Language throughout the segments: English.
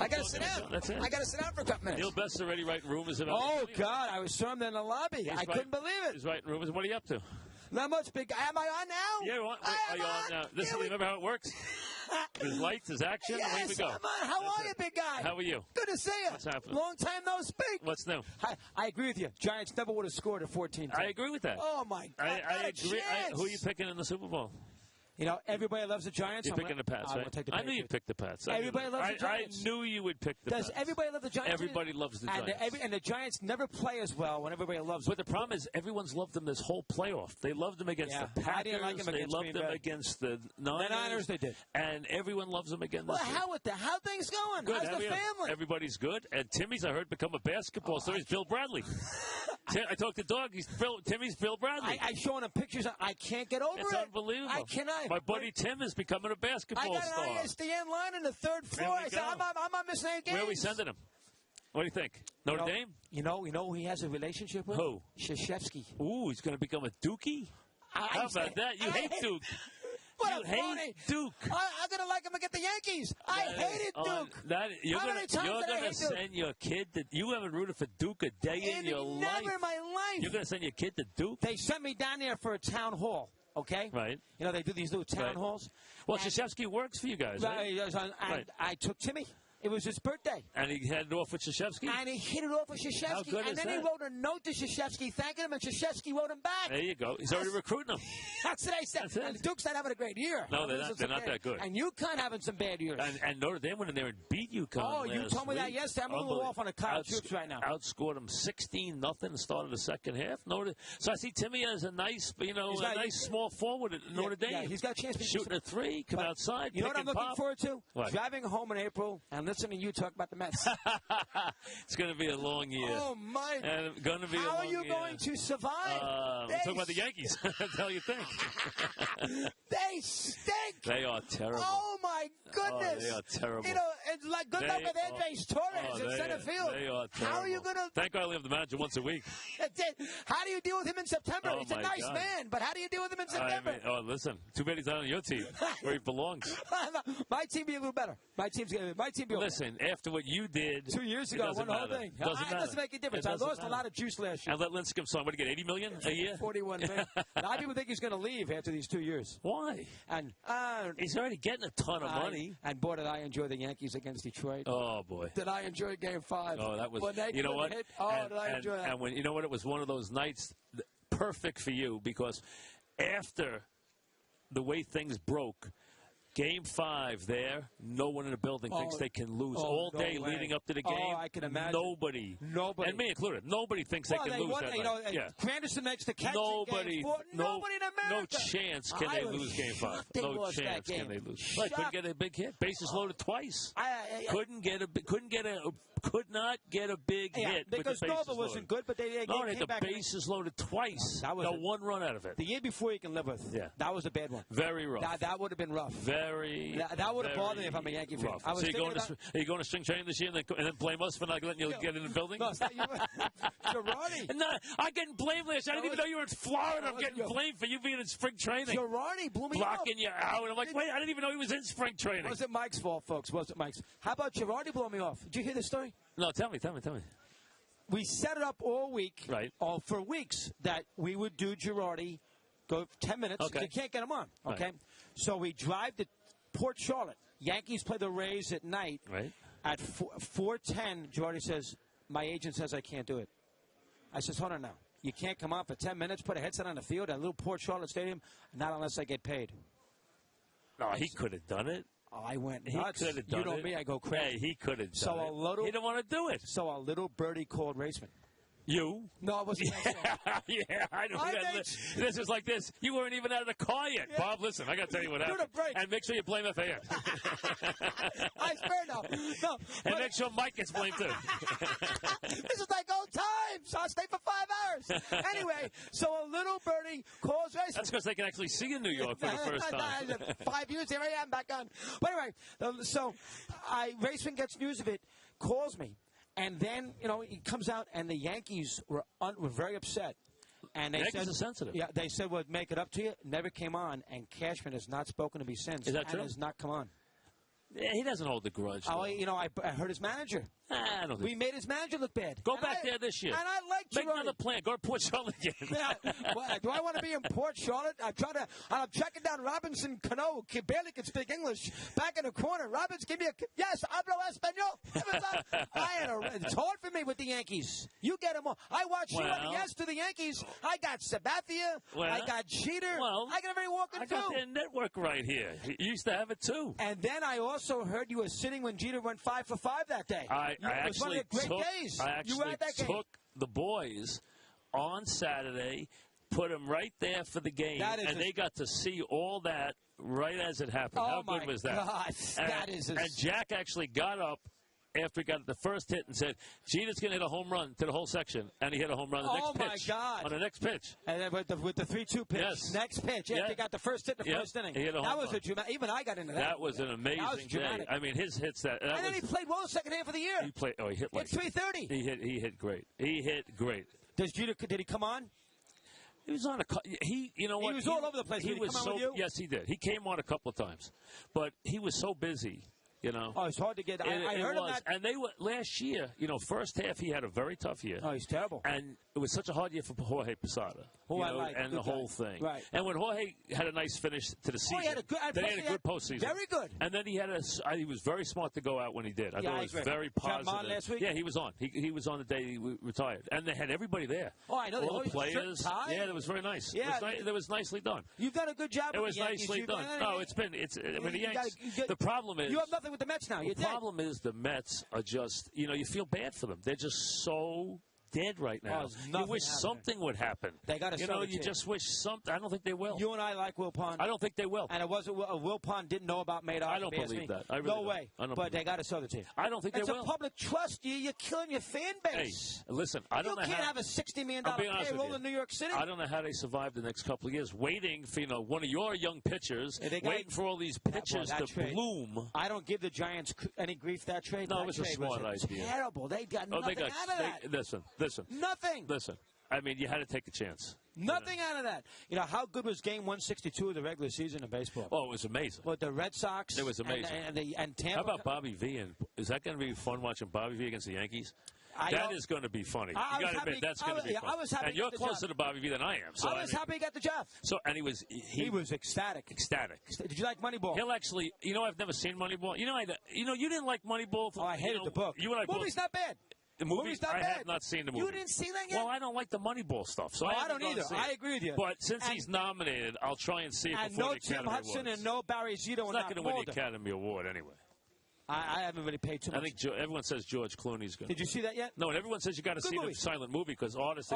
I got to sit down. That's it. I got to sit down for a couple minutes. Neil Best's already writing rumors about Oh, God. I was stormed in the lobby. I couldn't believe it. He's writing rumors. What are you up to? Not much, big guy. Am I on now? Yeah, are you on now? Listen, remember how it works? There's lights, there's action, yes, away we go. I'm on. How are you, big guy? How are you? Good to see you. What's happening? Long time no speak. What's new? I agree with you. Giants never would have scored at 14-10. I agree with that. Oh, my God. I agree. Who are you picking in the Super Bowl? You know, everybody loves the Giants. You're picking the Pats, right? I knew you'd pick the Pats. Everybody loves the Giants. I knew you would pick the Pats. Does everybody love the Giants? Everybody loves the Giants. And the Giants never play as well when everybody loves them. But the problem is everyone's loved them this whole playoff. They loved them against the Packers. I didn't like them they against loved them against the Niners. The Niners, they did. And everyone loves them again. Well, how things going? Good. How's the family? Everybody's good. And Timmy's, I heard, become a basketball star. He's Bill Bradley. I talked to Doug. Timmy's Bill Bradley. I showing him pictures. I can't get over it. It's unbelievable. I cannot. My buddy Tim is becoming a basketball star. I got an ISDN line in the third floor. I said, I'm not missing any games. Where are we sending him? What do you think? Notre Dame? You know who he has a relationship with? Who? Krzyzewski. Ooh, he's going to become a Dookie? How about that? You hate Duke. You hate Duke. I'm going to like him against the Yankees. I hated Duke. You're going to send your kid that you haven't rooted for Duke a day in your life. Never in my life. You're going to send your kid to Duke? They sent me down there for a town hall. Okay? Right. You know, they do these little town halls. Well, Krzyzewski works for you guys, right? I took Timmy. It was his birthday. And he had it off with Krzyzewski? And he hit it off with Krzyzewski. How good and then he wrote a note to Krzyzewski thanking him, and Krzyzewski wrote him back. There you go. He's already recruiting him. That's what I said. And Duke's not having a great year. No, they're not that good. And UConn having some bad years. And Notre Dame went in there and beat UConn you told me that yesterday. I'm a little off on the college troops right now. Outscored them 16-0 and started the second half. So I see Timmy as a nice, small forward at Notre Dame. Yeah, he's got a chance to shoot a three, come outside. You know what I'm looking forward to? What? Driving home in April and listening to you talk about the Mets. It's going to be a long year. Oh, my. And going to be How are you going to survive? We're talking about the Yankees. That's how you think. They stink. They are terrible. Oh, my goodness. Oh, they are terrible. You know, it's like good luck with Andres Torres in center field. They are terrible. How are you going to... Thank God I only have the manager once a week. How do you deal with him in September? He's a nice man, but how do you deal with him in September? Listen, too bad he's not on your team where he belongs. My team be a little better. My team be Listen, after what you did 2 years ago, won the whole thing. It doesn't make a difference. I lost a lot of juice last year. And let Lincecum sign. What did he get, $80 million a year? $41 million. A lot of people think he's going to leave after these 2 years. Why? And he's already getting a ton of money. And boy, did I enjoy the Yankees against Detroit. Oh boy, did I enjoy Game 5? Oh, that was. You know what? Did I enjoy that? And when you know what, it was one of those nights perfect for you because after the way things broke. Game 5 there, no one in the building thinks they can lose all day leading up to the game. Oh, I can imagine. Nobody. And me included. Nobody thinks they can lose that night. Granderson makes the catch nobody in Game 4. Nobody in America. No chance can they lose Game 5. No chance can they lose. Couldn't get a big hit. Bases loaded twice. Could not get a big hit. Because Nova wasn't good, but they had the bases loaded twice. Got one run out of it. The year before you can live with. Yeah. That was a bad one. Very rough. That would have been rough. That would have bothered me if I'm a Yankee fan. So you're going to spring training this year and then blame us for not letting you get in the building? No, it's not you. Girardi. No, I'm getting blamed last year. I didn't even know you were in Florida. I'm getting blamed for you being in spring training. Girardi blew me blocking you out. And I'm like, wait, I didn't even know he was in spring training. Was it Mike's fault, folks? Was it Mike's? How about Girardi blowing me off? Did you hear this story? No, tell me. We set it up all week, for weeks, that we would do Girardi, go 10 minutes. Okay. You can't get him on, okay? Right. So we drive to Port Charlotte. Yankees play the Rays at night. Right. At 4:10, Girardi says, my agent says I can't do it. I says, hold on now. You can't come on for 10 minutes, put a headset on the field at a little Port Charlotte stadium, not unless I get paid. No, he could have done it. Oh, I went nuts. He could have done it. You know me, I go crazy. Yeah, he could have done it. He didn't want to do it. So a little birdie called Raceman. You? No, it wasn't. Yeah, I know. This is like this. You weren't even out of the car yet. Yeah. Bob, listen, I got to tell you what happened. And make sure you blame FAN. I swear no. And make sure Mike gets blamed too. This is like old times. I'll stay for 5 hours. Anyway, so a little birdie calls Raceman. That's because they can actually see in New York for the first time. 5 years, here I am back on. But anyway, so Raceman gets news of it, calls me. And then, he comes out, and the Yankees were very upset. And they said, are sensitive. Yeah, they said, we'll make it up to you. Never came on, and Cashman has not spoken to me since. Is that true? And has not come on. He doesn't hold the grudge. Oh, I heard his manager. I don't think we made his manager look bad. Go back there this year. And I like Make another plan. Go to Port Charlotte again. Do I want to be in Port Charlotte? I'm checking down Robinson Cano, who barely can speak English. Back in the corner, Robbins, give me a yes. Hablo español. It's hard for me with the Yankees. You get them all. I watch you on yes to the Yankees. I got Sabathia. I got Jeter. I got everybody walking too. I got their network right here. You used to have it too. And then I also heard you were sitting when Jeter went 5 for 5 that day. I actually took the boys on Saturday, put them right there for the game, and they got to see all that right as it happened. How good was that? God, and Jack actually got up after he got the first hit and said, Jeter's going to hit a home run to the whole section. And he hit a home run on the next pitch. On the next pitch. And then with the 3-2 pitch. Yes. Next pitch. After he got the first hit in the first inning. He hit a home run. Even I got into that. That was an amazing day. I mean, his hits that. And then he played well the second half of the year. He played. He hit like 330. He hit great. He hit great. Did he come on? He was on you know what? He was all over the place. Did he come on with you? Yes, he did. He came on a couple of times. But he was so busy. Oh, it's hard to get. I heard him that. And they were last year. First half he had a very tough year. Oh, he's terrible. And it was such a hard year for Jorge Posada. And the whole thing. Right. And when Jorge had a nice finish to the season, he had a good postseason. Very good. And then he was very smart to go out when he did. I thought it was very positive. On last week? Yeah, he was on. He was on the day he retired, and they had everybody there. Oh, I know. All the players. Yeah, it was very nice. Yeah, it was nicely done. You've done a good job. It was nicely done. No, it's been. I mean, the Yankees. The problem is you have nothing with the Mets now. The problem is the Mets are just, you feel bad for them. They're just so dead right now. You wish something would happen. They got to you just wish something. I don't think they will. You and I like Will Pond. I don't think they will. And it wasn't Will Pond didn't know about Madoff. I don't believe that. I really no way. But they got to sell the team. I don't think they will. It's a public trust. You're killing your fan base. Hey, listen, I don't know how. You can't have a $60 million payroll in New York City. I don't know how they survived the next couple of years, waiting for one of your young pitchers, waiting for all these pitchers to bloom. I don't give the Giants any grief that trade. No, it was a smart idea. Terrible. They got nothing out of that. Listen. Nothing. Listen, I mean, you had to take a chance. Nothing out of that. How good was Game 162 of the regular season in baseball? Oh, it was amazing. With the Red Sox. It was amazing. And Tampa. How about Bobby V? Is that going to be fun watching Bobby V against the Yankees? That is going to be funny. You got to admit, that's going to be fun. And you're closer to Bobby V than I am. So I was happy he got the job. So, and he was ecstatic. Did you like Moneyball? He'll actually. I've never seen Moneyball. You didn't like Moneyball. Oh, I hated the book. You and I movie's not bad. The movie's not bad. I have not seen the movie. You didn't see that yet? Well, I don't like the Moneyball stuff, so I don't either. I agree with you. But since he's nominated, I'll try and see it before the Academy Awards. And no Tim Hudson and no Barry Zito. He's not going to win the Academy Award anyway. I haven't really paid too much. I think everyone says George Clooney's good. Did you see that yet? No, and everyone says you got to see the silent movie because artists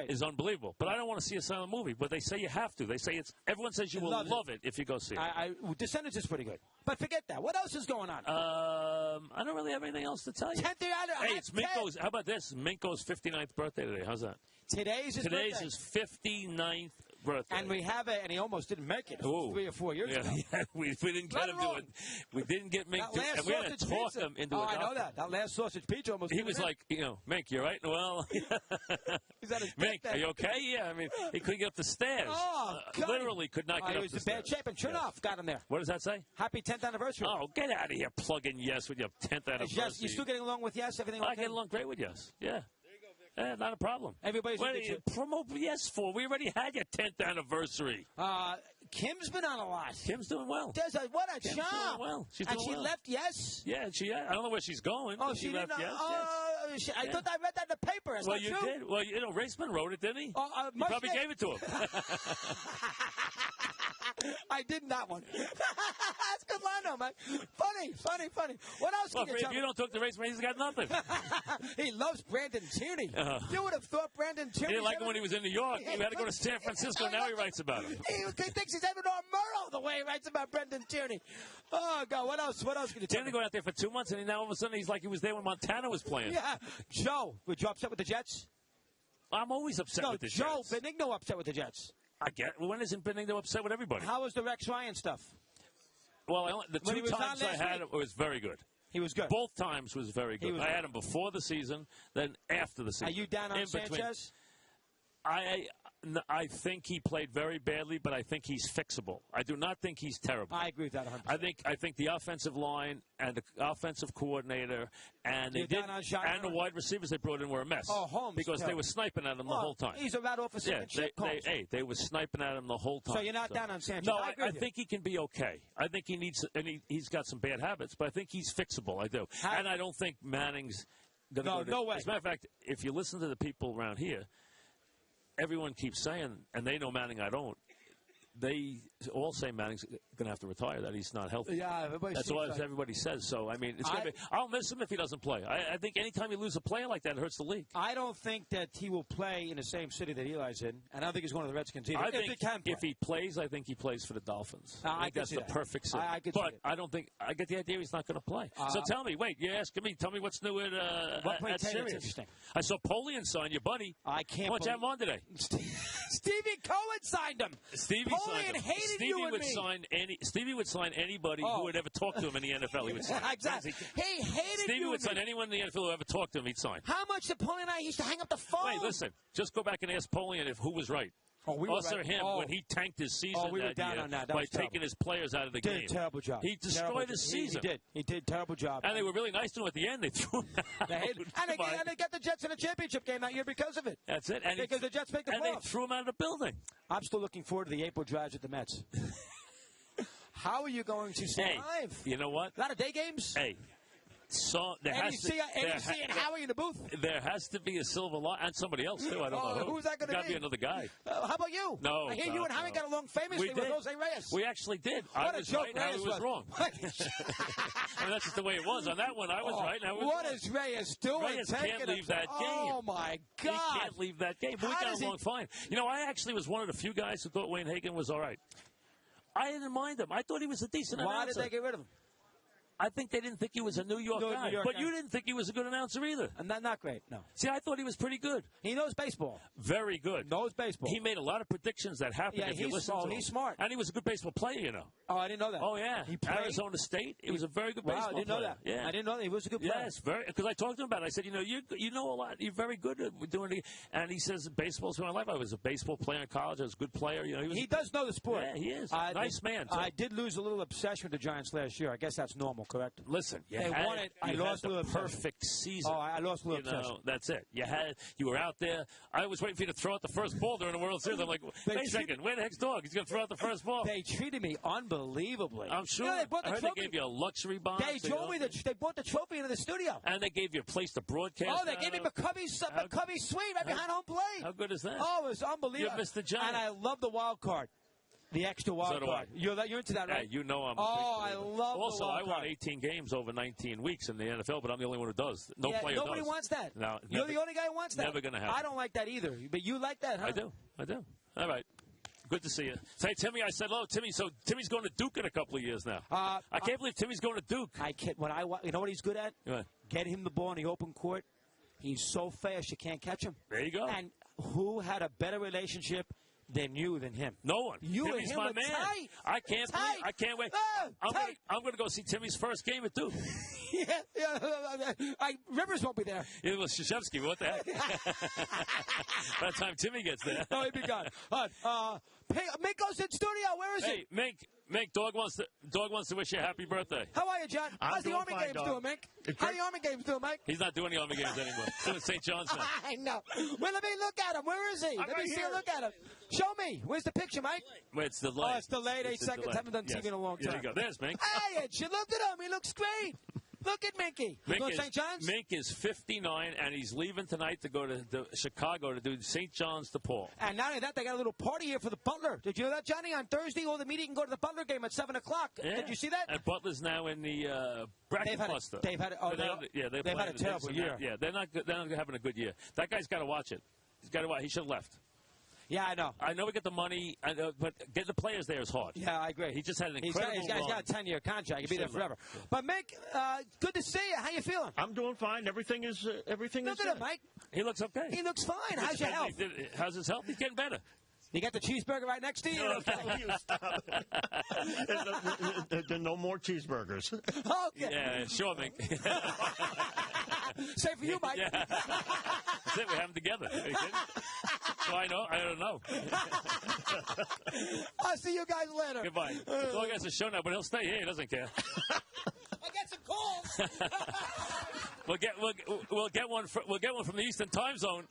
is unbelievable. But I don't want to see a silent movie. But they say you have to. They say everyone says you will love it if you go see it. Descendants is pretty good. But forget that. What else is going on? I don't really have anything else to tell you. Hey, it's Minko's. How about this? Minko's 59th birthday today. How's that? Today's his 59th birthday. And we have it, and he almost didn't make it 3 or 4 years ago. Yeah, we didn't get him to it. We didn't get Mink to it. And we had to talk him into it. I know that. That last sausage pizza almost He was like, Mink, you all right? Well, Mink, are you okay? Yeah, I mean, he couldn't get up the stairs. Oh, God. Literally could not get up the stairs. He was in bad shape, and Chernoff got him there. What does that say? Happy 10th anniversary. Oh, get out of here plugging Yes with your 10th anniversary. Yes, you still getting along with Yes? Everything okay? I get along great with Yes, yeah. Not a problem. Everybody's promote Yes for. We already had your 10th anniversary. Kim's been on a lot. Kim's doing well. What a Kim's job. Doing well. She's doing she left Yes? Yeah, I don't know where she's going. Oh, she left Yes? I thought I read that in the paper. That's you did. Well, Raceman wrote it, didn't he? You probably gave it to him. I did that one. That's good line, though, man. Funny. What else can you tell me? If you don't talk to Raceman, he's got nothing. He loves Brandon Tierney. You would have thought Brandon Tierney. He didn't like him when he was in New York. He had to go to San Francisco. Now he writes about him. He thinks he's Edward R. Murrow the way he writes about Brendan Tierney. Oh, God. What else can you tell me? Tierney go out there for 2 months, and now all of a sudden he's like he was there when Montana was playing. Yeah. Joe, would you upset with the Jets? I'm always upset with the Jets. Joe Benigno upset with the Jets. When isn't Benigno upset with everybody? How was the Rex Ryan stuff? Well, the 2 times I had him, it was very good. He was good. Both times was very good. I had him before the season, then after the season. Are you down on Sanchez? I think he played very badly, but I think he's fixable. I do not think he's terrible. I agree with that 100%. I think the offensive line and the offensive coordinator and the wide receivers they brought in were a mess. Oh, Holmes. Because they were sniping at him the whole time. He's a rat off a second chip. They were sniping at him the whole time. So you're not down on Sanchez? No, I think he can be okay. I think he needs, and he's got some bad habits, but I think he's fixable. I do. And I don't think Manning's going to go to. No way. As a matter of fact, if you listen to the people around here, everyone keeps saying, and they know Manning, I don't, they all say Manning's going to have to retire, that he's not healthy. Yeah, that's what everybody says. So, I mean, it's gonna be, I'll miss him if he doesn't play. I think anytime you lose a player like that, it hurts the league. I don't think that he will play in the same city that Eli's in, and I don't think he's going to the Redskins either. If he plays, I think he plays for the Dolphins. I think that's the perfect fit. But I don't think – I get the idea he's not going to play. So tell me, tell me what's new at Sirius. I saw Polian sign your buddy. I can't. Why don't you have him on today? Stevie Cohen signed him. Polian hated you and me. Stevie would sign anybody who would ever talk to him in the NFL. He would sign. Exactly. He hated Stevie you would sign anyone in the NFL who ever talked to him. He'd sign. How much did Polian and I used to hang up the phone? Wait, listen. Just go back and ask Polian who was right. Us or him when he tanked his season we were down year on that. by taking his players out of the game. Did a terrible job. He destroyed his season. He did a terrible job. And they were really nice to him at the end. They threw him out. And they got the Jets in a championship game that year because of it. That's it. Because the Jets make the playoffs. And they threw him out of the building. I'm still looking forward to the April drives at the Mets. How are you going to survive? Hey, you know what? A lot of day games? Hey. So there has to and Howie in the booth. There has to be a silver line, and somebody else too. I don't know who. Who's that going to be? Got to be another guy. How about you? No, I hear you and Howie got along famously with Jose Reyes. We actually did. What I was right, and Howie was wrong. I mean, that's just the way it was. On that one, I was right, and Howie was wrong. What is Reyes doing? Reyes can't leave that game. Oh my God! He can't leave that game. But we got along fine. You know, I actually was one of the few guys who thought Wayne Hagan was all right. I didn't mind him. I thought he was a decent announcer. Why did they get rid of him? I think they didn't think he was a New York guy. But you didn't think he was a good announcer either. And not great, no. See, I thought he was pretty good. He knows baseball. Very good. Knows baseball. He made a lot of predictions that happened if you listen to him. He's smart. And he was a good baseball player, you know. Oh, I didn't know that. Oh, yeah. He played Arizona State. He was a very good baseball player. I didn't know that. Yeah. I didn't know that. He was a good player. Yes, because I talked to him about it. I said, you know, you know a lot. You're very good at doing it. And he says, baseball's my life. I was a baseball player in college. I was a good player. You know, he does know the sport. Yeah, he is. Nice man, too. I did lose a little obsession with the Giants last year. I guess that's normal, correct? Listen, they won it. I lost the perfect season. Oh, I lost a little obsession. That's it. You were out there. I was waiting for you to throw out the first ball during the World Series. I'm like, wait a second. Where the heck's Dog? He's going to throw out the first ball. They treated me unbelievably. I'm sure. They bought the trophy. They gave you a luxury box. They brought the trophy into the studio. And they gave you a place to broadcast. Oh, they gave me McCovey's suite right behind home plate. How good is that? Oh, it was unbelievable. You missed the giant. And I love the wild card. The extra wild card. You're into that, right? Hey, you know I'm a big I love also, the wild card. I won 18 games over 19 weeks in the NFL, but I'm the only one who does. Nobody does. Wants that. No, you're the only guy who wants that. Never going to happen. I don't like that either. But you like that, huh? I do. All right. Good to see you. Say, Timmy, I said hello, Timmy. So Timmy's going to Duke in a couple of years now. I can't believe Timmy's going to Duke. I can't. You know what he's good at? Get him the ball in the open court. He's so fast you can't catch him. There you go. And who had a better relationship than him? No one. You Timmy's and him my man. Tight. I can't wait. I'm going to go see Timmy's first game at Duke. Rivers won't be there. It was Krzyzewski. What the heck? By the time Timmy gets there. No, he'd be gone. Mink goes in studio. Where is he? Hey, Mink, Dog wants to wish you a happy birthday. How are you, John? How's the Army games doing, Mink? How the Army games doing, Mike? He's not doing the Army games anymore. He's doing St. John's now. I know. Well, let me look at him. Where is he? Let me see a look at him. Show me. Where's the picture, Mike? Wait, it's delayed. Oh, it's delayed. 8 seconds. Haven't done TV in a long time. There you go. There's Mink. Hey, you look at him. He looks great. Look at Minky. Go to St. John's? Mink is 59, and he's leaving tonight to go to Chicago to do St. John's to Paul. And not only that, they got a little party here for the Butler. Did you know that, Johnny? On Thursday, all the media can go to the Butler game at 7 o'clock. Yeah. Did you see that? And Butler's now in the bracket cluster. They've had a terrible year. Yeah, they're not having a good year. That guy's got to watch it. He's got to watch. He should have left. Yeah, I know. I know we get the money, but getting the players there is hard. Yeah, I agree. He just had an incredible He's got a 10-year contract. He'll be there forever. Yeah. But, Mike, good to see you. How you feeling? I'm doing fine. Everything is Look at him, Mike. He looks okay. He looks fine. How's your health? How's his health? He's getting better. You got the cheeseburger right next to you? There are no more cheeseburgers. Okay. Yeah, sure, Mike. Same for you, Mike. Yeah. That's it. We have them together. I know. I don't know. I'll see you guys later. Goodbye. The dog has a show now, but he'll stay here. He doesn't care. I get some calls. We'll get one from the Eastern Time Zone.